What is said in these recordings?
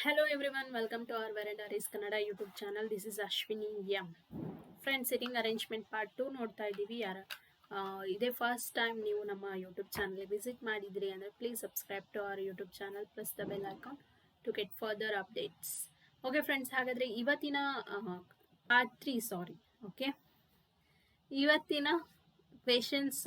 Hello everyone, welcome to our Veranda Race Kannada YouTube channel. This is Ashwini M. Friends, sitting arrangement part 2 ನೋಡ್ತಾ ಇದ್ದೀವಿ. ಇದೇ first time ನೀವು ನಮ್ಮ YouTube channel visit ಮಾಡಿದ್ರಿ ಅಂದರೆ please subscribe to our YouTube channel plus the bell icon to get further updates. Okay friends, ಹಾಗಾದರೆ ಇವತ್ತಿನ part 3 okay, ಇವತ್ತಿನ ಕ್ವೆಶನ್ಸ್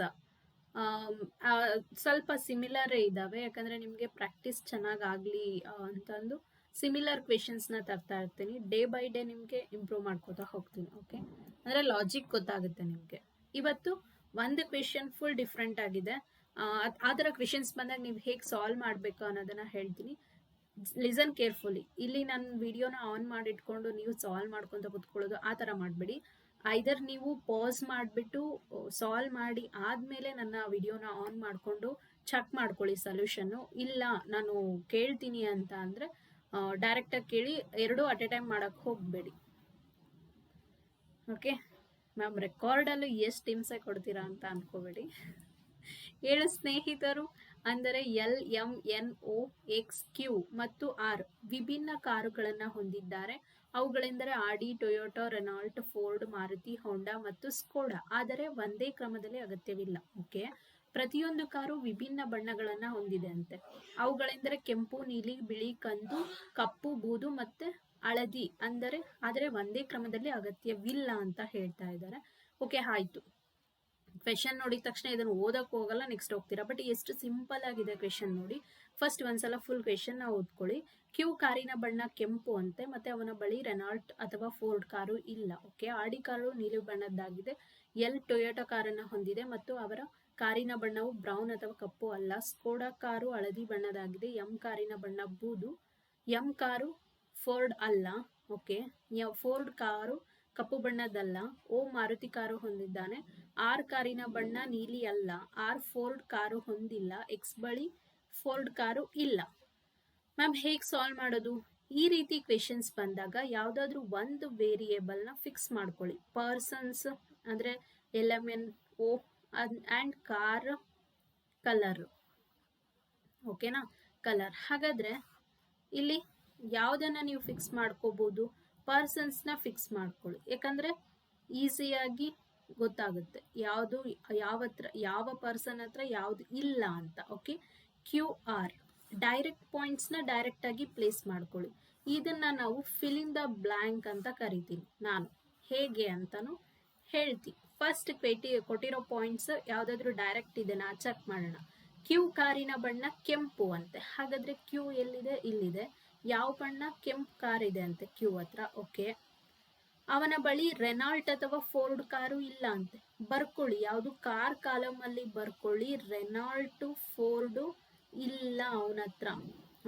ಸ್ವಲ್ಪ ಸಿಮಿಲರೇ ಇದ್ದಾವೆ. ಯಾಕಂದರೆ ನಿಮಗೆ ಪ್ರಾಕ್ಟೀಸ್ ಚೆನ್ನಾಗಾಗಲಿ ಅಂತಂದು ಸಿಮಿಲರ್ ಕ್ವೆಶನ್ಸ್ನ ತರ್ತಾ ಇರ್ತೀನಿ. ಡೇ ಬೈ ಡೇ ನಿಮಗೆ ಇಂಪ್ರೂವ್ ಮಾಡ್ಕೋತಾ ಹೋಗ್ತೀನಿ. ಓಕೆ, ಅಂದರೆ ಲಾಜಿಕ್ ಗೊತ್ತಾಗುತ್ತೆ ನಿಮಗೆ. ಇವತ್ತು ಒಂದು ಕ್ವೆಶನ್ ಫುಲ್ ಡಿಫ್ರೆಂಟ್ ಆಗಿದೆ. ಆ ಥರ ಕ್ವೆಶನ್ಸ್ ಬಂದಾಗ ನೀವು ಹೇಗೆ ಸಾಲ್ವ್ ಮಾಡಬೇಕು ಅನ್ನೋದನ್ನು ಹೇಳ್ತೀನಿ. Listen carefully. ಇಲ್ಲಿ ನನ್ನ ವಿಡಿಯೋನ ಆನ್ ಮಾಡಿಟ್ಕೊಂಡು ನೀವು ಸಾಲ್ವ್ ಮಾಡ್ಕೊತ ಕೂತ್ಕೊಳ್ಳೋದು ಆ ಥರ ಮಾಡಬೇಡಿ. ಐದರ್ ನೀವು ಪಾಸ್ ಮಾಡಿಬಿಟ್ಟು ಸಾಲ್ವ್ ಮಾಡಿ ಆದಮೇಲೆ ನನ್ನ ವಿಡಿಯೋನ ಆನ್ ಮಾಡಿಕೊಂಡು ಚೆಕ್ ಮಾಡ್ಕೊಳ್ಳಿ ಸೊಲ್ಯೂಷನ್ನು. ಇಲ್ಲ ನಾನು ಕೇಳ್ತೀನಿ ಅಂತ ಅಂದರೆ ಡೈರೆಕ್ಟಾಗಿ ಕೇಳಿ, ಎರಡೂ ಅಟ್ ಎ ಟೈಮ್ ಮಾಡೋಕ್ಕೆ ಹೋಗಬೇಡಿ. ಓಕೆ ಮ್ಯಾಮ್, ರೆಕಾರ್ಡಲ್ಲೂ ಎಷ್ಟು ಹಿಂಸೆ ಕೊಡ್ತೀರಾ ಅಂತ ಅನ್ಕೋಬೇಡಿ. 7 ಸ್ನೇಹಿತರು ಅಂದರೆ LMNOXQ ಮತ್ತು R ವಿಭಿನ್ನ ಕಾರುಗಳನ್ನು ಹೊಂದಿದ್ದಾರೆ. ಅವುಗಳೆಂದರೆ ಆಡಿ, ಟೊಯೋಟಾ, ರೆನಾಲ್ಟ್, ಫೋರ್ಡ್, ಮಾರುತಿ, ಹೋಂಡಾ ಮತ್ತು ಸ್ಕೋಡಾ. ಆದರೆ ಒಂದೇ ಕ್ರಮದಲ್ಲಿ ಅಗತ್ಯವಿಲ್ಲ. ಓಕೆ, ಪ್ರತಿಯೊಂದು ಕಾರು ವಿಭಿನ್ನ ಬಣ್ಣಗಳನ್ನು ಹೊಂದಿದೆ ಅಂತೆ. ಅವುಗಳೆಂದರೆ ಕೆಂಪು, ನೀಲಿ, ಬಿಳಿ, ಕಂದು, ಕಪ್ಪು, ಬೂದು ಮತ್ತು ಹಳದಿ. ಆದರೆ ಒಂದೇ ಕ್ರಮದಲ್ಲಿ ಅಗತ್ಯವಿಲ್ಲ ಅಂತ ಹೇಳ್ತಾ ಇದ್ದಾರೆ. ಓಕೆ, ಆಯಿತು. ಕ್ವೆಶನ್ ನೋಡಿದ ತಕ್ಷಣ ಇದನ್ನು ಓದಕ್ಕೆ ಹೋಗಲ್ಲ, ನೆಕ್ಸ್ಟ್ ಹೋಗ್ತೀರಾ. ಬಟ್ ಎಷ್ಟು ಸಿಂಪಲ್ ಆಗಿದೆ ಕ್ವೆಶನ್ ನೋಡಿ. ಫಸ್ಟ್ ಒಂದ್ಸಲ ಫುಲ್ ಕ್ವೆಶನ್ ಓದ್ಕೊಳ್ಳಿ. ಕ್ಯೂ ಕಾರಿನ ಬಣ್ಣ ಕೆಂಪು ಅಂತೆ, ಮತ್ತೆ ಅವನ ಬಳಿ ರೆನಾಲ್ಟ್ ಅಥವಾ ಫೋರ್ಡ್ ಕಾರು ಇಲ್ಲ. ಓಕೆ, ಆಡಿ ಕಾರು ನೀಲಿ ಬಣ್ಣದ್ದಾಗಿದೆ. ಎಲ್ ಟೊಯೋಟಾ ಕಾರನ್ನು ಹೊಂದಿದೆ ಮತ್ತು ಅವರ ಕಾರಿನ ಬಣ್ಣವು ಬ್ರೌನ್ ಅಥವಾ ಕಪ್ಪು ಅಲ್ಲ. ಸ್ಕೋಡಾ ಕಾರು ಹಳದಿ ಬಣ್ಣದಾಗಿದೆ. ಎಂ ಕಾರಿನ ಬಣ್ಣ ಬೂದು. ಎಂ ಕಾರು ಫೋರ್ಡ್ ಅಲ್ಲ. ಓಕೆ, ಫೋರ್ಡ್ ಕಾರು ಕಪ್ಪು ಬಣ್ಣದಲ್ಲ. ಓ ಮಾರುತಿ ಕಾರು ಹೊಂದಿದ್ದಾನೆ. ಆರ್ ಕಾರಿನ ಬಣ್ಣ ನೀಲಿ ಅಲ್ಲ. ಆರ್ ಫೋರ್ಡ್ ಕಾರು ಹೊಂದಿಲ್ಲ. ಎಕ್ಸ್ ಬಳಿ ಫೋರ್ಡ್ ಕಾರು ಇಲ್ಲ. ಮ್ಯಾಮ್, ಹೇಗೆ ಸಾಲ್ವ್ ಮಾಡೋದು? ಈ ರೀತಿ ಕ್ವೆಶನ್ಸ್ ಬಂದಾಗ ಯಾವುದಾದ್ರೂ ಒಂದು ವೇರಿಯೇಬಲ್ನ ಫಿಕ್ಸ್ ಮಾಡ್ಕೊಳ್ಳಿ. ಪರ್ಸನ್ಸ್ ಅಂದರೆ LMNO ಆ್ಯಂಡ್ ಕಾರ್ ಕಲರ್. ಓಕೆನಾ, ಕಲರ್. ಹಾಗಾದರೆ ಇಲ್ಲಿ ಯಾವುದನ್ನು ನೀವು ಫಿಕ್ಸ್ ಮಾಡ್ಕೋಬೋದು? ಪರ್ಸನ್ಸ್ನ ಫಿಕ್ಸ್ ಮಾಡ್ಕೊಳ್ಳಿ. ಯಾಕಂದರೆ ಈಸಿಯಾಗಿ ಗೊತ್ತಾಗುತ್ತೆ ಯಾವುದು ಯಾವ ಪರ್ಸನ್ ಹತ್ರ ಯಾವುದು ಇಲ್ಲ ಅಂತ. ಓಕೆ, QR ಡೈರೆಕ್ಟ್ ಪಾಯಿಂಟ್ಸ್ನ ಡೈರೆಕ್ಟಾಗಿ ಪ್ಲೇಸ್ ಮಾಡ್ಕೊಳ್ಳಿ. ಇದನ್ನು ನಾವು ಫಿಲ್ ಇನ್ ದ ಬ್ಲ್ಯಾಂಕ್ ಅಂತ ಕರಿತೀನಿ. ನಾನು ಹೇಗೆ ಅಂತಲೂ ಹೇಳ್ತೀನಿ. ಫಸ್ಟ್ ಕೊಟ್ಟಿರೋ ಪಾಯಿಂಟ್ಸ್ ಯಾವುದಾದ್ರೂ ಡೈರೆಕ್ಟ್ ಇದೆನಾ ಚೆಕ್ ಮಾಡೋಣ. ಕ್ಯೂ ಕಾರಿನ ಬಣ್ಣ ಕೆಂಪು ಅಂತೆ. ಹಾಗಾದರೆ ಕ್ಯೂ ಎಲ್ಲಿದೆ? ಇಲ್ಲಿದೆ. ಯಾವ ಬಣ್ಣ? ಕೆಂಪು ಕಾರ್ ಇದೆ ಅಂತೆ ಕ್ಯೂ ಹತ್ರ. ಓಕೆ, ಅವನ ಬಳಿ ರೆನಾಲ್ಟ್ ಅಥವಾ ಫೋರ್ಡ್ ಕಾರು ಇಲ್ಲ ಅಂತೆ. ಬರ್ಕೊಳ್ಳಿ, ಯಾವುದು ಕಾರ್ ಕಾಲಮಲ್ಲಿ ಬರ್ಕೊಳ್ಳಿ. ರೆನಾಲ್ಟು ಫೋರ್ಡು ಇಲ್ಲ ಅವನ ಹತ್ರ.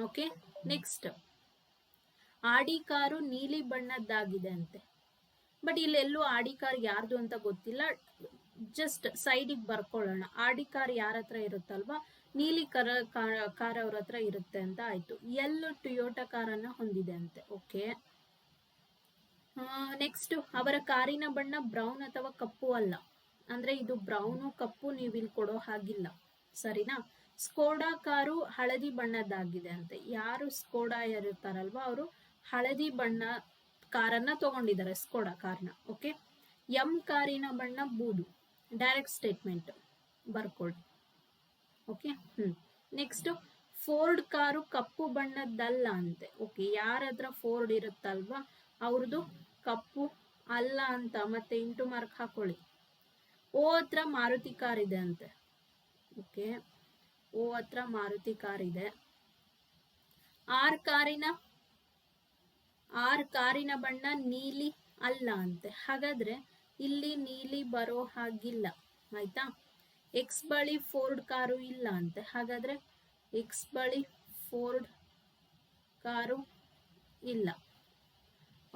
ಓಕೆ, ನೆಕ್ಸ್ಟ್ ಆಡಿ ಕಾರು ನೀಲಿ ಬಣ್ಣದ್ದಾಗಿದೆ ಅಂತೆ. ಬಟ್ ಇಲ್ಲೆಲ್ಲೂ ಆಡಿ ಕಾರ್ ಯಾರ್ದು ಅಂತ ಗೊತ್ತಿಲ್ಲ. ಜಸ್ಟ್ ಸೈಡಿಗೆ ಬರ್ಕೊಳ್ಳೋಣ. ಆಡಿ ಕಾರ್ ಯಾರ ಹತ್ರ ಇರುತ್ತಲ್ವಾ, ನೀಲಿ ಕಾರ್ ಅವ್ರ ಹತ್ರ ಇರುತ್ತೆ ಅಂತ ಆಯ್ತು. ಎಲ್ಲೂ ಟೊಯೋಟಾ ಕಾರನ್ನು ಹೊಂದಿದೆ ಅಂತೆ. ಓಕೆ, ನೆಕ್ಸ್ಟ್ ಅವರ ಕಾರಿನ ಬಣ್ಣ ಬ್ರೌನ್ ಅಥವಾ ಕಪ್ಪು ಅಲ್ಲ. ಅಂದರೆ ಇದು ಬ್ರೌನು ಕಪ್ಪು ನೀವು ಇಲ್ಲಿ ಕೊಡೋ ಹಾಗಿಲ್ಲ, ಸರಿನಾ? ಸ್ಕೋಡಾ ಕಾರು ಹಳದಿ ಬಣ್ಣದ್ದಾಗಿದೆ ಅಂತೆ. ಯಾರು ಸ್ಕೋಡಾ ಇರುತ್ತಾರಲ್ವ ಅವರು ಹಳದಿ ಬಣ್ಣ ಕಾರನ್ನ ತಗೊಂಡಿದ್ದಾರೆ, ಸ್ಕೋಡಾ ಕಾರ್ನ. ಓಕೆ, ಎಂ ಕಾರಿನ ಬಣ್ಣ ಬೂದು. ಡೈರೆಕ್ಟ್ ಸ್ಟೇಟ್ಮೆಂಟ್ ಬರ್ಕೊಳ್ಳಿ. ಓಕೆ, ನೆಕ್ಸ್ಟ್ ಫೋರ್ಡ್ ಕಾರು ಕಪ್ಪು ಬಣ್ಣದ್ದಲ್ಲ ಅಂತೆ. ಓಕೆ, ಯಾರ ಹತ್ರ ಫೋರ್ಡ್ ಇರುತ್ತಲ್ವಾ ಅವ್ರದ್ದು ಕಪ್ಪು ಅಲ್ಲ ಅಂತ ಮತ್ತೆ ಇಂಟು ಮಾರ್ಕ್ ಹಾಕೊಳ್ಳಿ. ಓ ಹತ್ರ ಮಾರುತಿ ಕಾರ್ ಇದೆ ಅಂತೆ. ಓಕೆ, ಓ ಹತ್ರ ಮಾರುತಿ ಕಾರ್ ಇದೆ. ಆರ್ ಕಾರಿನ ಬಣ್ಣ ನೀಲಿ ಅಲ್ಲ ಅಂತೆ. ಹಾಗಾದ್ರೆ ಇಲ್ಲಿ ನೀಲಿ ಬರೋ ಹಾಗಿಲ್ಲ, ಆಯ್ತಾ? ಎಕ್ಸ್ ಬಳಿ ಫೋರ್ಡ್ ಕಾರು ಇಲ್ಲ ಅಂತೆ. ಹಾಗಾದ್ರೆ ಎಕ್ಸ್ ಬಳಿ ಫೋರ್ಡ್ ಕಾರು ಇಲ್ಲ.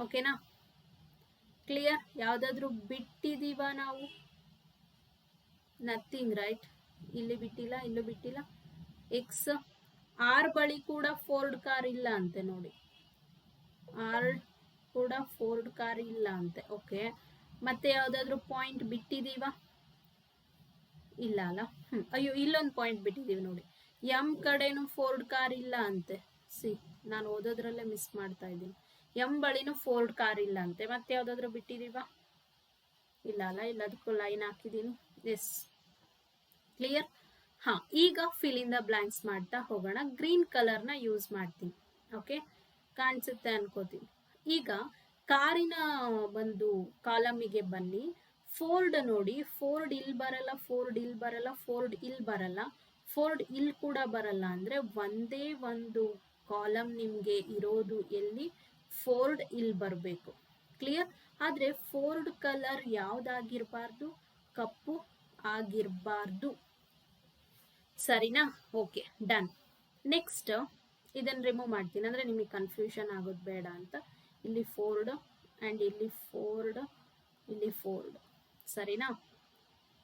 ಓಕೆನಾ, ಕ್ಲಿಯರ್? ಯಾವುದಾದ್ರೂ ಬಿಟ್ಟಿದೀವ ನಾವು? Nothing, right? ಇಲ್ಲಿ ಬಿಟ್ಟಿಲ್ಲ, ಇಲ್ಲೂ ಬಿಟ್ಟಿಲ್ಲ. ಎಕ್ಸ್ ಆರ್ ಬಳಿ ಕೂಡ ಫೋರ್ಡ್ ಕಾರ್ ಇಲ್ಲ ಅಂತೆ. ನೋಡಿ, ಆರ್ ಕೂಡ ಫೋರ್ಡ್ ಕಾರ್ ಇಲ್ಲ ಅಂತೆ. ಓಕೆ, ಮತ್ತೆ ಯಾವುದಾದ್ರೂ ಪಾಯಿಂಟ್ ಬಿಟ್ಟಿದೀವ? ಇಲ್ಲ ಅಲ್ಲ. ಅಯ್ಯೋ, ಇಲ್ಲೊಂದು ಪಾಯಿಂಟ್ ಬಿಟ್ಟಿದ್ದೀವಿ ನೋಡಿ. ಎಂ ಕಡೆನೂ ಫೋರ್ಡ್ ಕಾರ್ ಇಲ್ಲ ಅಂತೆ. ಸಿ ನಾನು ಓದೋದ್ರಲ್ಲೇ ಮಿಸ್ ಮಾಡ್ತಾ ಇದ್ದೀನಿ. ಎಂ ಬಳಿನೂ ಫೋರ್ಡ್ ಕಾರ್ ಇಲ್ಲ ಅಂತೆ, ಮತ್ತೆ ಯಾವ್ದಾದ್ರು ಬಿಟ್ಟಿದೀವಾ? ಇಲ್ಲ ಅಲ್ಲ, ಇಲ್ಲದಕ್ಕೂ ಲೈನ್ ಹಾಕಿದೀನಿ. Yes, clear. ಹಾ, ಈಗ ಫಿಲ್ ಇನ್ ದ ಬ್ಲಾಂಕ್ಸ್ ಮಾಡ್ತಾ ಹೋಗೋಣ. ಗ್ರೀನ್ ಕಲರ್ನ ಯೂಸ್ ಮಾಡ್ತೀನಿ. ಓಕೆ, ಕಾಣಿಸುತ್ತೆ ಅನ್ಕೋತೀನಿ. ಈಗ ಕಾರಿನ ಒಂದು ಕಾಲಮಿಗೆ ಬನ್ನಿ. ಫೋರ್ಡ್ ನೋಡಿ, ಫೋರ್ಡ್ ಇಲ್ಲಿ ಬರಲ್ಲ, ಫೋರ್ಡ್ ಇಲ್ಲಿ ಬರಲ್ಲ, ಫೋರ್ಡ್ ಇಲ್ಲಿ ಬರಲ್ಲ, ಫೋರ್ಡ್ ಇಲ್ಲಿ ಕೂಡ ಬರಲ್ಲ. ಅಂದ್ರೆ ಒಂದೇ ಒಂದು ಕಾಲಮ್ ನಿಮ್ಗೆ ಇರೋದು ಎಲ್ಲಿ? ಫೋರ್ಡ್ ಇಲ್ಲಿ ಬರಬೇಕು. ಕ್ಲಿಯರ್. ಆದ್ರೆ ಫೋರ್ಡ್ ಕಲರ್ ಯಾವ್ದಾಗಿರ್ಬಾರ್ದು? ಕಪ್ಪು ಆಗಿರ್ಬಾರ್ದು. ಸರಿನಾ? Okay, done. ನೆಕ್ಸ್ಟ್ ಇದನ್ನ ರಿಮೂವ್ ಮಾಡ್ತೀನಿ, ಅಂದ್ರೆ ನಿಮಗೆ ಕನ್ಫ್ಯೂಷನ್ ಆಗೋದು ಬೇಡ ಅಂತ. ಇಲ್ಲಿ ಫೋರ್ಡ್ ಅಂಡ್ ಇಲ್ಲಿ ಫೋರ್ಡ್, ಇಲ್ಲಿ ಫೋರ್ಡ್. ಸರಿನಾ?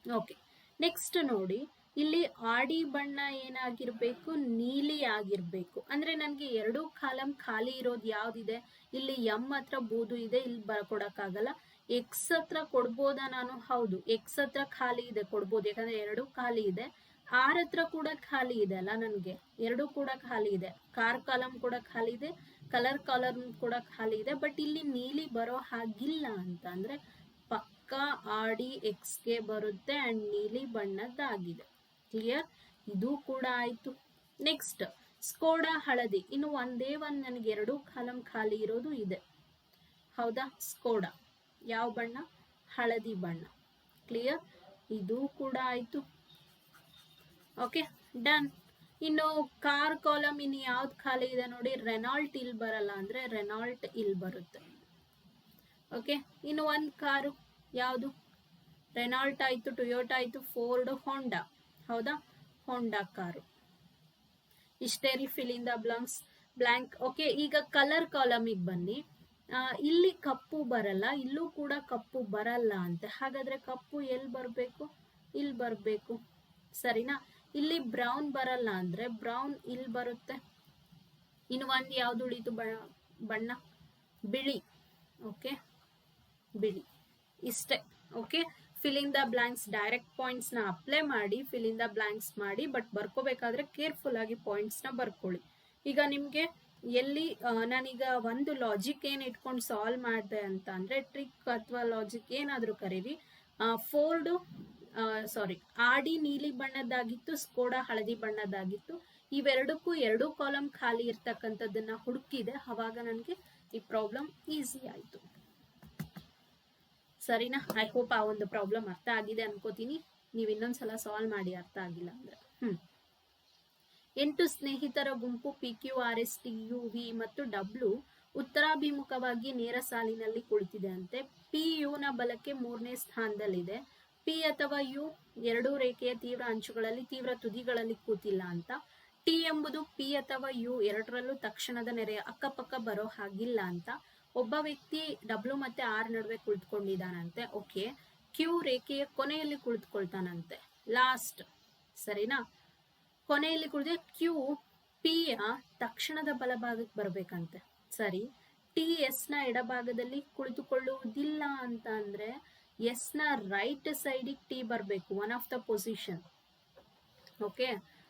ಓಕೆ, ನೆಕ್ಸ್ಟ್ ನೋಡಿ, ಇಲ್ಲಿ ಆಡಿ ಬಣ್ಣ ಏನಾಗಿರ್ಬೇಕು? ನೀಲಿ ಆಗಿರ್ಬೇಕು. ಅಂದ್ರೆ ನನಗೆ ಎರಡೂ ಕಾಲಮ್ ಖಾಲಿ ಇರೋದು ಯಾವ್ದಿದೆ? ಇಲ್ಲಿ ಎಂ ಹತ್ರ ಬೂದು ಇದೆ, ಇಲ್ಲಿ ಬರ್ಕೊಡಕ್ಕಾಗಲ್ಲ. ಎಕ್ಸ್ ಹತ್ರ ಕೊಡ್ಬೋದಾ ನಾನು? ಹೌದು, ಎಕ್ಸ್ ಹತ್ರ ಖಾಲಿ ಇದೆ, ಕೊಡ್ಬೋದು, ಯಾಕಂದ್ರೆ ಎರಡೂ ಖಾಲಿ ಇದೆ. ಆರ್ ಹತ್ರ ಕೂಡ ಖಾಲಿ ಇದೆ ಅಲ್ಲ, ನನಗೆ ಎರಡೂ ಕೂಡ ಖಾಲಿ ಇದೆ. ಕಾರ್ ಕಾಲಮ್ ಕೂಡ ಖಾಲಿ ಇದೆ, ಕಲರ್ ಕಾಲಮ್ ಕೂಡ ಖಾಲಿ ಇದೆ. ಬಟ್ ಇಲ್ಲಿ ನೀಲಿ ಬರೋ ಹಾಗಿಲ್ಲ ಅಂತ ಅಂದ್ರೆ ಪಕ್ಕಾ ಆಡಿ ಎಕ್ಸ್ಗೆ ಬರುತ್ತೆ ಅಂಡ್ ನೀಲಿ ಬಣ್ಣದ್ದಾಗಿದೆ. ಕ್ಲಿಯರ್. ಇದು ಕೂಡ ಆಯ್ತು. ನೆಕ್ಸ್ಟ್ ಸ್ಕೋಡಾ ಹಳದಿ. ಇನ್ನು ಒಂದೇ ಒಂದು ನನಗೆ ಎರಡೂ ಕಾಲಮ್ ಖಾಲಿ ಇರೋದು ಇದೆ. ಹೌದಾ? ಸ್ಕೋಡಾ ಯಾವ ಬಣ್ಣ? ಹಳದಿ ಬಣ್ಣ. ಕ್ಲಿಯರ್. ಇದು ಕೂಡ ಆಯ್ತು. Okay, done. ಇನ್ನು ಕಾರ್ ಕಾಲಮ್ ಇನ್ನು ಯಾವ್ದು ಖಾಲಿ ಇದೆ ನೋಡಿ? ರೆನಾಲ್ಟ್ ಇಲ್ಲಿ ಬರಲ್ಲ, ಅಂದ್ರೆ ರೆನಾಲ್ಟ್ ಇಲ್ಲಿ ಬರುತ್ತೆ. ಓಕೆ, ಇನ್ನು ಒಂದು ಕಾರು ಯಾವುದು? ರೆನಾಲ್ಟ್ ಆಯ್ತು, ಟೊಯೋಟಾ ಆಯ್ತು, ಫೋರ್ಡ್, ಹೋಂಡಾ. ಹೌದಾ? Honda car. ಇಷ್ಟೇ ರೀ fill in the blank. Okay, ಈಗ ಕಲರ್ ಕಾಲಮಿಗೆ ಬನ್ನಿ. ಇಲ್ಲಿ ಕಪ್ಪು ಬರಲ್ಲ, ಇಲ್ಲೂ ಕೂಡ ಕಪ್ಪು ಬರಲ್ಲ ಅಂತೆ. ಹಾಗಾದ್ರೆ ಕಪ್ಪು ಎಲ್ಲಿ ಬರಬೇಕು? ಇಲ್ಲಿ ಬರಬೇಕು. ಸರಿನಾ? ಇಲ್ಲಿ ಬ್ರೌನ್ ಬರಲ್ಲ, ಅಂದ್ರೆ ಬ್ರೌನ್ ಇಲ್ಲಿ ಬರುತ್ತೆ. ಇನ್ನು ಒಂದು ಯಾವ್ದು ಉಳಿತು ಬಣ್ಣ? ಬಿಳಿ. ಓಕೆ, ಬಿಳಿ. ಇಷ್ಟೇ. Okay, fill in the blanks. Direct points ನ ಅಪ್ಲೈ ಮಾಡಿ ಫಿಲ್ ಇನ್ ದ ಬ್ಲಾಂಕ್ಸ್ ಮಾಡಿ, ಬಟ್ ಬರ್ಕೋಬೇಕಾದ್ರೆ ಕೇರ್ಫುಲ್ ಆಗಿ ಪಾಯಿಂಟ್ಸ್ ನ ಬರ್ಕೊಳ್ಳಿ. ಈಗ ನಿಮ್ಗೆ ಎಲ್ಲಿ ನಾನೀಗ ಒಂದು ಲಾಜಿಕ್ ಏನ್ ಇಟ್ಕೊಂಡು ಸಾಲ್ವ್ ಮಾಡಿದೆ ಅಂತ ಅಂದ್ರೆ, ಟ್ರಿಕ್ ಅಥವಾ ಲಾಜಿಕ್ ಏನಾದ್ರೂ ಕರೀರಿ. ಫೋರ್ಡ್ ಆಡಿ ನೀಲಿ ಬಣ್ಣದ್ದಾಗಿತ್ತು, ಸ್ಕೋಡಾ ಹಳದಿ ಬಣ್ಣದ್ದಾಗಿತ್ತು. ಇವೆರಡಕ್ಕೂ ಎರಡೂ ಕಾಲಮ್ ಖಾಲಿ ಇರ್ತಕ್ಕಂಥದ್ದನ್ನ ಹುಡುಕಿದೆ. ಅವಾಗ ನನಗೆ ಈ ಪ್ರಾಬ್ಲಮ್ ಈಸಿ ಆಯ್ತು. ಸರಿನಾ? ಐ ಹೋಪ್ ಆ ಒಂದು ಪ್ರಾಬ್ಲಮ್ ಅರ್ಥ ಆಗಿದೆ ಅನ್ಕೋತೀನಿ. ನೀವು ಇನ್ನೊಂದ್ಸಲ ಸಾಲ್ವ್ ಮಾಡಿ, ಅರ್ಥ ಆಗಿಲ್ಲ ಅಂದ್ರೆ. 8 ಸ್ನೇಹಿತರ ಗುಂಪು PQRSTUV ಮತ್ತು W ಉತ್ತರಾಭಿಮುಖವಾಗಿ ನೇರ ಸಾಲಿನಲ್ಲಿ ಕುಳಿತಿದೆ ಅಂತೆ. PU ನ ಬಲಕ್ಕೆ 3ನೇ ಸ್ಥಾನದಲ್ಲಿದೆ. P ಅಥವಾ U ಎರಡೂ ರೇಖೆಯ ತೀವ್ರ ಅಂಚುಗಳಲ್ಲಿ ತೀವ್ರ ತುದಿಗಳಲ್ಲಿ ಕೂತಿಲ್ಲ ಅಂತ. T ಎಂಬುದು P ಅಥವಾ U ಎರಡರಲ್ಲೂ ತಕ್ಷಣದ ನೆರೆಯ ಅಕ್ಕಪಕ್ಕ ಬರೋ ಹಾಗಿಲ್ಲ ಅಂತ. ಒಬ್ಬ ವ್ಯಕ್ತಿ W ಮತ್ತೆ R ನಡುವೆ ಕುಳಿತುಕೊಂಡಿದ್ದಾನಂತೆ. ಓಕೆ, Q ರೇಖೆಯ ಕೊನೆಯಲ್ಲಿ ಕುಳಿತುಕೊಳ್ತಾನಂತೆ, ಲಾಸ್ಟ್. ಸರಿನಾ? ಕೊನೆಯಲ್ಲಿ ಕುಳಿತ Q P ಯ ತಕ್ಷಣದ ಬಲಭಾಗಕ್ಕೆ ಬರಬೇಕಂತೆ. ಸರಿ. T S ನ ಎಡಭಾಗದಲ್ಲಿ ಕುಳಿತುಕೊಳ್ಳುವುದಿಲ್ಲ ಅಂತ ಅಂದ್ರೆ S ನ ರೈಟ್ ಸೈಡಿಗೆ T ಬರಬೇಕು, one of the position. Okay,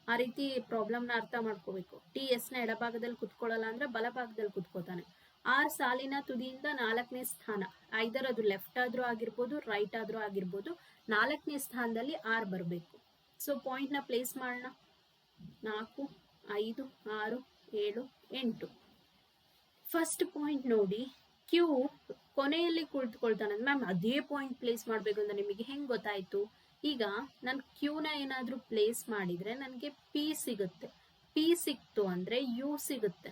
ಆ ರೀತಿ ಪ್ರಾಬ್ಲಮ್ನ ಅರ್ಥ ಮಾಡ್ಕೋಬೇಕು. T S ನ ಎಡಭಾಗದಲ್ಲಿ ಕುತ್ಕೊಳ್ಳಲ್ಲ ಅಂದ್ರೆ ಬಲಭಾಗದಲ್ಲಿ ಕುತ್ಕೋತಾನೆ. R ಸಾಲಿನ ತುದಿಯಿಂದ 4ನೇ ಸ್ಥಾನ, ಐದರ್ ಅದು ಲೆಫ್ಟ್ ಆದ್ರೂ ಆಗಿರ್ಬೋದು, ರೈಟ್ ಆದ್ರೂ ಆಗಿರ್ಬೋದು, 4ನೇ ಸ್ಥಾನದಲ್ಲಿ R ಬರಬೇಕು. ಸೊ ಪಾಯಿಂಟ್ ನ ಪ್ಲೇಸ್ ಮಾಡೋಣ. 4, 5, 6, 7, 8. ಫಸ್ಟ್ ಪಾಯಿಂಟ್ ನೋಡಿ, Q ಕೊನೆಯಲ್ಲಿ ಕುಳಿತುಕೊಳ್ತಾನೆ. ಮ್ಯಾಮ್ ಅದೇ ಪಾಯಿಂಟ್ ಪ್ಲೇಸ್ ಮಾಡಬೇಕು ಅಂತ ನಿಮಗೆ ಹೆಂಗ್ ಗೊತ್ತಾಯ್ತು? ಈಗ ನಾನು Qನ ಏನಾದ್ರೂ ಪ್ಲೇಸ್ ಮಾಡಿದ್ರೆ ನನಗೆ P ಸಿಗುತ್ತೆ. P ಸಿಕ್ತು ಅಂದ್ರೆ U ಸಿಗುತ್ತೆ.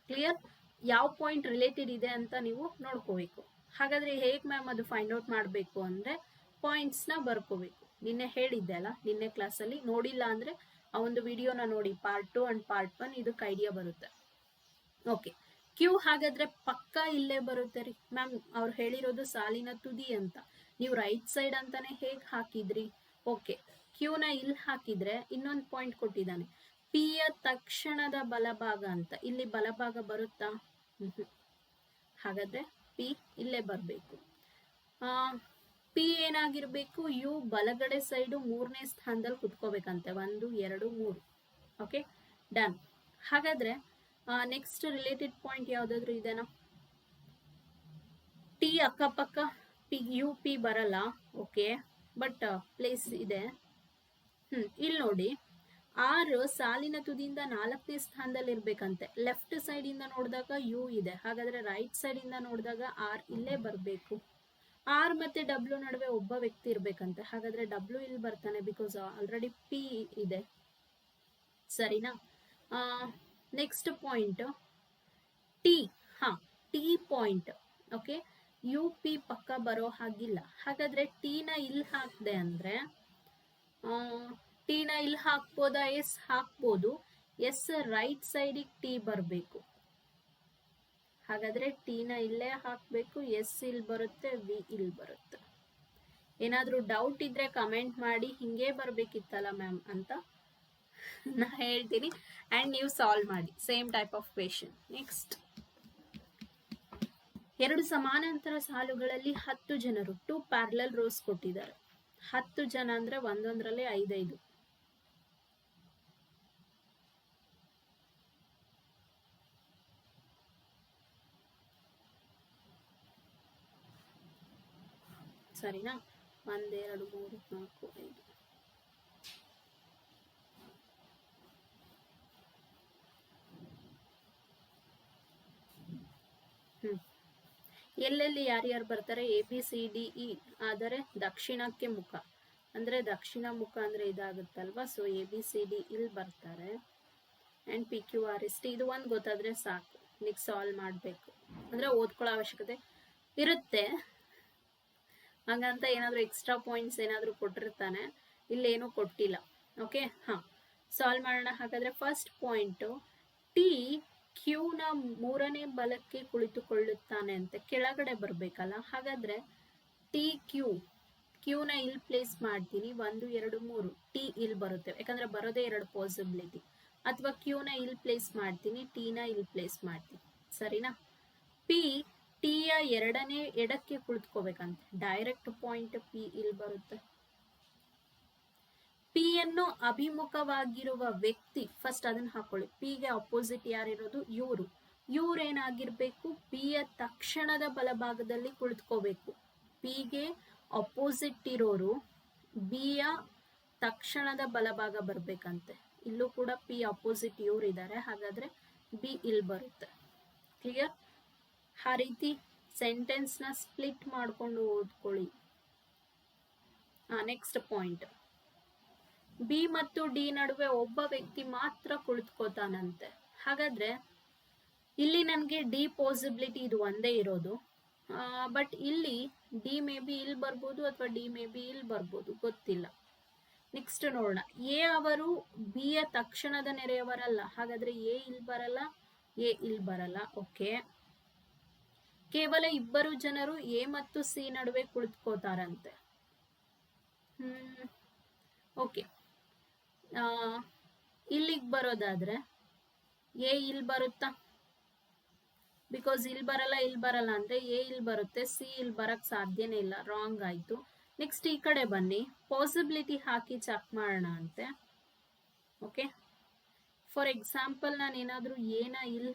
ಕ್ಲಿಯರ್? ಯಾವ ಪಾಯಿಂಟ್ ರಿಲೇಟೆಡ್ ಇದೆ ಅಂತ ನೀವು ನೋಡ್ಕೋಬೇಕು. ಹಾಗಾದ್ರೆ ಹೇಗ್ ಮ್ಯಾಮ್ ಅದು ಫೈಂಡ್ ಔಟ್ ಮಾಡಬೇಕು ಅಂದ್ರೆ, ಪಾಯಿಂಟ್ಸ್ ನ ಬರ್ಕೋಬೇಕು. ನಿನ್ನೆ ಹೇಳಿದ್ದೆ ಅಲ್ಲ, ನಿನ್ನೆ ಕ್ಲಾಸಲ್ಲಿ. ನೋಡಿಲ್ಲ ಅಂದ್ರೆ ಆ ಒಂದು ವಿಡಿಯೋನ ನೋಡಿ, ಪಾರ್ಟ್ 2 ಅಂಡ್ ಪಾರ್ಟ್ 1, ಇದಕ್ಕೆ ಐಡಿಯಾ ಬರುತ್ತೆ. ಓಕೆ, Q ಹಾಗಾದ್ರೆ ಪಕ್ಕ ಇಲ್ಲೇ ಬರುತ್ತೆ ರೀ. ಮ್ಯಾಮ್ ಅವ್ರು ಹೇಳಿರೋದು ಸಾಲಿನ ತುದಿ ಅಂತ, ನೀವು ರೈಟ್ ಸೈಡ್ ಅಂತಾನೆ ಹೇಗ್ ಹಾಕಿದ್ರಿ? ಓಕೆ, Qನ ಇಲ್ಲಿ ಹಾಕಿದ್ರೆ ಇನ್ನೊಂದು ಪಾಯಿಂಟ್ ಕೊಟ್ಟಿದ್ದಾನೆ, P ಯ ತಕ್ಷಣದ ಬಲಭಾಗ ಅಂತ. ಇಲ್ಲಿ ಬಲಭಾಗ ಬರುತ್ತಾ? ಹಾಗಾದ್ರೆ P ಇಲ್ಲೇ ಬರಬೇಕು. P ಏನಾಗಿರ್ಬೇಕು? U ಬಲಗಡೆ ಸೈಡು 3ನೇ ಸ್ಥಾನದಲ್ಲಿ ಕುತ್ಕೋಬೇಕಂತೆ. 1, 2, 3. Okay, done. ಹಾಗಾದ್ರೆ ನೆಕ್ಸ್ಟ್ ರಿಲೇಟೆಡ್ ಪಾಯಿಂಟ್ ಯಾವುದಾದ್ರೂ ಇದೆನಾ? ಟಿ ಅಕ್ಕಪಕ್ಕ ಪಿ ಬರಲ್ಲ, ಓಕೆ, ಬಟ್ ಪ್ಲೇಸ್ ಇದೆ. ಇಲ್ಲಿ ನೋಡಿ, ಆರ್ ಸಾಲಿನ ತುದಿಯಿಂದ 4ನೇ ಸ್ಥಾನದಲ್ಲಿ ಇರ್ಬೇಕಂತೆ. ಲೆಫ್ಟ್ ಸೈಡ್ ಇಂದ ನೋಡಿದಾಗ ಯು ಇದೆ, ಹಾಗಾದ್ರೆ ರೈಟ್ ಸೈಡ್ ಇಂದ ನೋಡಿದಾಗ ಆರ್ ಇಲ್ಲೇ ಬರಬೇಕು. ಆರ್ ಮತ್ತೆ ಡಬ್ಲ್ಯೂ ನಡುವೆ ಒಬ್ಬ ವ್ಯಕ್ತಿ ಇರ್ಬೇಕಂತೆ, ಹಾಗಾದ್ರೆ ಡಬ್ಲ್ಯೂ ಇಲ್ಲಿ ಬರ್ತಾನೆ, ಬಿಕಾಸ್ ಆಲ್ರೆಡಿ ಪಿ ಇದೆ. ಸರಿನಾ? Next point T. T point, okay, U P ಪಕ್ಕ ಬರೋ ಹಾಗಿಲ್ಲ. ಹಾಗಾದ್ರೆ ಟಿನ ಇಲ್ಲಿ ಹಾಕ್ದೆ ಅಂದ್ರೆ ಟಿನ ಇಲ್ಲಿ ಹಾಕ್ಬೋದಾ? ಎಸ್ ಹಾಕ್ಬೋದು. ಎಸ್ ರೈಟ್ ಸೈಡಿಗೆ ಟಿ ಬರಬೇಕು, ಹಾಗಾದ್ರೆ ಟಿನ ಇಲ್ಲೇ ಹಾಕ್ಬೇಕು. ಎಸ್ ಇಲ್ಲಿ ಬರುತ್ತೆ, ವಿ ಇಲ್ಲಿ ಬರುತ್ತೆ. ಏನಾದ್ರೂ ಡೌಟ್ ಇದ್ರೆ ಕಮೆಂಟ್ ಮಾಡಿ, ಹಿಂಗೆ ಬರ್ಬೇಕಿತ್ತಲ್ಲ ಮ್ಯಾಮ್ ಅಂತ ನಾ ಹೇಳ್ತೀನಿ, ಅಂಡ್ ನೀವು ಸಾಲ್ವ್ ಮಾಡಿ same type of question. Next, 2 ಸಮಾನಾಂತರ ಸಾಲುಗಳಲ್ಲಿ 10 ಜನರು 2 ಪ್ಯಾರಲಲ್ ರೋಸ್ ಕೊಟ್ಟಿದ್ದಾರೆ. 10 ಜನ ಅಂದ್ರೆ ಒಂದೊಂದರಲ್ಲಿ 5-5. ಸರಿನಾ? 1 2 3 4 5. ಎಲ್ಲೆಲ್ಲಿ ಯಾರ್ಯಾರು ಬರ್ತಾರೆ? A B C D E ಆದರೆ ದಕ್ಷಿಣಕ್ಕೆ ಮುಖ, ಅಂದ್ರೆ ದಕ್ಷಿಣ ಮುಖ ಅಂದ್ರೆ ಇದಾಗುತ್ತಲ್ವಾ, so A B C D ಇಲ್ಲಿ ಬರ್ತಾರೆ. And P Q R S T, ಇದು ಒಂದು ಗೊತ್ತಾದ್ರೆ ಸಾಕು, ನೆಕ್ಸ್ಟ್ ಸಾಲ್ವ್ ಮಾಡಬೇಕು ಅಂದ್ರೆ ಓದ್ಕೊಳ್ಳೋ ಅವಶ್ಯಕತೆ ಇರುತ್ತೆ. ಹಂಗಂತ ಏನಾದರೂ ಎಕ್ಸ್ಟ್ರಾ ಪಾಯಿಂಟ್ಸ್ ಏನಾದರೂ ಕೊಟ್ಟಿರ್ತಾನೆ, ಇಲ್ಲೇನೂ ಕೊಟ್ಟಿಲ್ಲ. ಓಕೆ, ಸಾಲ್ವ್ ಮಾಡೋಣ. ಹಾಗಾದ್ರೆ ಫಸ್ಟ್ ಪಾಯಿಂಟು, ಟಿ ಕ್ಯೂನ 3ನೇ ಬಲಕ್ಕೆ ಕುಳಿತುಕೊಳ್ಳುತ್ತಾನೆ ಅಂತ ಕೆಳಗಡೆ ಬರಬೇಕಲ್ಲ. ಹಾಗಾದ್ರೆ ಟಿ ಕ್ಯೂನ ಇಲ್ಲಿ ಪ್ಲೇಸ್ ಮಾಡ್ತೀನಿ. 1 2 3 ಟಿ ಇಲ್ಲಿ ಬರುತ್ತೆ, ಯಾಕಂದ್ರೆ ಬರೋದೇ 2 ಪಾಸಿಬಿಲಿಟಿ. ಅಥವಾ ಕ್ಯೂನ ಇಲ್ಲಿ ಪ್ಲೇಸ್ ಮಾಡ್ತೀನಿ, ಟಿನ ಇಲ್ಲಿ ಪ್ಲೇಸ್ ಮಾಡ್ತೀನಿ. ಸರಿನಾ? ಪಿ ಟಿಯ 2ನೇ ಎಡಕ್ಕೆ ಕುಳಿತುಕೋಬೇಕಂತೆ, ಡೈರೆಕ್ಟ್ ಪಾಯಿಂಟ್ ಪಿ ಇಲ್ಲಿ ಬರುತ್ತೆ. ಪಿ ಯನ್ನು ಅಭಿಮುಖವಾಗಿರುವ ವ್ಯಕ್ತಿ, ಫಸ್ಟ್ ಅದನ್ನ ಹಾಕೊಳ್ಳಿ. ಪಿಗೆ ಅಪೋಸಿಟ್ ಯಾರಿರೋದು? ಇವ್ರೇನಾಗಿರ್ಬೇಕು? ಪಿಯ ತಕ್ಷಣದ ಬಲಭಾಗದಲ್ಲಿ ಕುಳಿತುಕೋಬೇಕು. ಪಿಗೆ ಅಪೋಸಿಟ್ ಇರೋರು ಬಿಯ ತಕ್ಷಣದ ಬಲಭಾಗ ಬರ್ಬೇಕಂತೆ. ಇಲ್ಲೂ ಕೂಡ ಪಿ ಅಪೋಸಿಟ್ ಇದ್ದಾರೆ, ಹಾಗಾದ್ರೆ ಬಿ ಇಲ್ಲಿ ಬರುತ್ತೆ. ಕ್ಲಿಯರ್? ಆ ರೀತಿ ಸೆಂಟೆನ್ಸ್ ನ ಸ್ಪ್ಲಿಟ್ ಮಾಡ್ಕೊಂಡು ಓದ್ಕೊಳ್ಳಿ. ನೆಕ್ಸ್ಟ್ ಪಾಯಿಂಟ್, ಬಿ ಮತ್ತು ಡಿ ನಡುವೆ ಒಬ್ಬ ವ್ಯಕ್ತಿ ಮಾತ್ರ ಕುಳಿತುಕೋತಾನಂತೆ. ಹಾಗಾದ್ರೆ ಇಲ್ಲಿ ನನಗೆ ಡಿ ಪಾಸಿಬಿಲಿಟಿ ಇದು ಒಂದೇ ಇರೋದು, ಬಟ್ ಇಲ್ಲಿ ಡಿ ಮೇ ಬಿ ಇಲ್ಲಿ ಬರ್ಬೋದು ಅಥವಾ ಡಿ ಮೇ ಬಿ ಇಲ್ಲಿ ಬರ್ಬೋದು, ಗೊತ್ತಿಲ್ಲ. ನೆಕ್ಸ್ಟ್ ನೋಡೋಣ. ಎ ಅವರು ಬಿ ಯ ತಕ್ಷಣದ ನೆರೆಯವರಲ್ಲ, ಹಾಗಾದ್ರೆ ಎ ಇಲ್ಲಿ ಬರಲ್ಲ, ಎ ಇಲ್ಲಿ ಬರಲ್ಲ. ಓಕೆ, ಕೇವಲ 2 ಜನರು ಎ ಮತ್ತು ಸಿ ನಡುವೆ ಕುಳಿತುಕೋತಾರಂತೆ. ಓಕೆ, ಇಲ್ಲಿಗೆ ಬರೋದಾದ್ರೆ ಎ ಇಲ್ಲಿ ಬರುತ್ತಾ? ಬಿಕಾಸ್ ಇಲ್ಲಿ ಬರಲ್ಲ ಅಂದ್ರೆ ಎ ಇಲ್ಲಿ ಬರುತ್ತೆ, ಸಿ ಇಲ್ಲಿ ಬರಕ್ ಸಾಧ್ಯನೇ ಇಲ್ಲ, ರಾಂಗ್ ಆಯ್ತು. ನೆಕ್ಸ್ಟ್ ಈ ಕಡೆ ಬನ್ನಿ, ಪಾಸಿಬಿಲಿಟಿ ಹಾಕಿ ಚೆಕ್ ಮಾಡೋಣ ಅಂತೆ. ಓಕೆ, ಫಾರ್ ಎಕ್ಸಾಂಪಲ್ ನಾನು ಏನಾದರೂ ಎನ ಇಲ್ಲಿ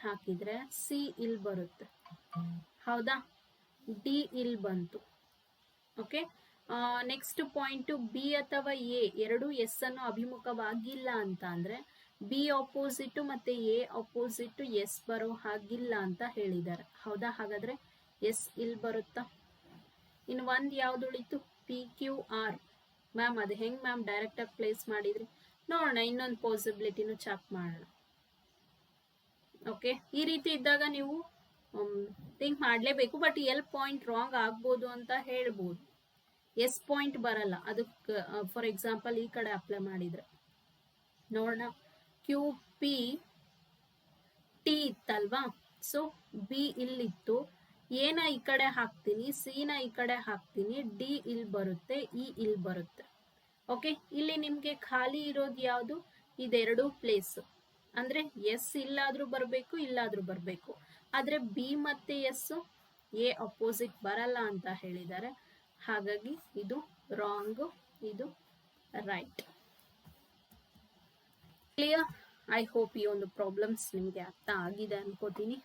ಹಾಕಿದ್ರೆ ಸಿ ಇಲ್ಲಿ ಬರುತ್ತೆ, ಹೌದಾ? ಡಿ ಇಲ್ಲಿ ಬಂತು. ಓಕೆ, ನೆಕ್ಸ್ಟ್ ಪಾಯಿಂಟ್, ಬಿ ಅಥವಾ ಎ ಎರಡು ಎಸ್ ಅನ್ನು ಅಭಿಮುಖವಾಗಿಲ್ಲ ಅಂತ ಅಂದ್ರೆ ಬಿ ಆಪೋಸಿಟ್ ಮತ್ತೆ ಎ ಆಪೋಸಿಟ್ ಎಸ್ ಬರೋ ಹಾಗಿಲ್ಲ ಅಂತ ಹೇಳಿದ್ದಾರೆ, ಹೌದಾ? ಹಾಗಾದ್ರೆ ಎಸ್ ಇಲ್ಲಿ ಬರುತ್ತಾ? ಇನ್ನು ಒಂದು ಯಾವ್ದು ಉಳಿತು? P Q R. ಮ್ಯಾಮ್ ಅದು ಹೆಂಗ್ ಮ್ಯಾಮ್ ಡೈರೆಕ್ಟ್ ಆಗಿ ಪ್ಲೇಸ್ ಮಾಡಿದ್ರಿ? ನೋಡೋಣ, ಇನ್ನೊಂದು ಪಾಸಿಬಿಲಿಟಿನೂ ಚೆಕ್ ಮಾಡೋಣ. ಓಕೆ, ಈ ರೀತಿ ಇದ್ದಾಗ ನೀವು ಥಿಂಕ್ ಮಾಡಲೇಬೇಕು, ಬಟ್ ಎಲ್ ಪಾಯಿಂಟ್ ರಾಂಗ್ ಆಗ್ಬೋದು ಅಂತ ಹೇಳ್ಬೋದು. ಎಸ್ ಪಾಯಿಂಟ್ ಬರಲ್ಲ, ಅದಕ್ಕೆ ಫಾರ್ ಎಕ್ಸಾಂಪಲ್ ಈ ಕಡೆ ಅಪ್ಲೈ ಮಾಡಿದ್ರೆ ನೋಡೋಣ. ಕ್ಯೂ ಪಿ ಟಿ ಇತ್ತಲ್ವಾ, ಸೊ ಬಿ ಇಲ್ಲಿತ್ತು, ಎನ ಈ ಕಡೆ ಹಾಕ್ತೀನಿ, ಸಿ ನ ಈ ಕಡೆ ಹಾಕ್ತೀನಿ, ಡಿ ಇಲ್ಲಿ ಬರುತ್ತೆ, ಇ ಇಲ್ಲಿ ಬರುತ್ತೆ. ಓಕೆ, ಇಲ್ಲಿ ನಿಮ್ಗೆ ಖಾಲಿ ಇರೋದು ಯಾವುದು? ಇದೆರಡು ಪ್ಲೇಸ್, ಅಂದ್ರೆ ಎಸ್ ಇಲ್ಲಾದ್ರೂ ಬರಬೇಕು, ಇಲ್ಲಾದ್ರೂ ಬರಬೇಕು. ಆದ್ರೆ ಬಿ ಮತ್ತೆ ಎಸ್ ಎ ಅಪೋಸಿಟ್ ಬರಲ್ಲ ಅಂತ ಹೇಳಿದ್ದಾರೆ, ಹಾಗಾಗಿ ಇದು ರಾಂಗ್, ಇದು ರೈಟ್. ಕ್ಲಿಯರ್? ಐ ಹೋಪ್ ಈ ಒಂದು ಪ್ರಾಬ್ಲಮ್ಸ್ ನಿಮಗೆ ಅರ್ಥ ಆಗಿದೆ ಅನ್ಕೋತೀನಿ.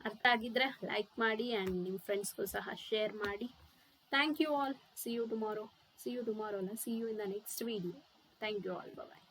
ಅರ್ಥ ಆಗಿದ್ರೆ ಲೈಕ್ ಮಾಡಿ ಆ್ಯಂಡ್ ನಿಮ್ಮ ಫ್ರೆಂಡ್ಸ್ಗೂ ಸಹ ಶೇರ್ ಮಾಡಿ. Thank you all. See you tomorrow. See you tomorrow ಅಲ್ಲ, see you in the next video. Thank you all. Bye.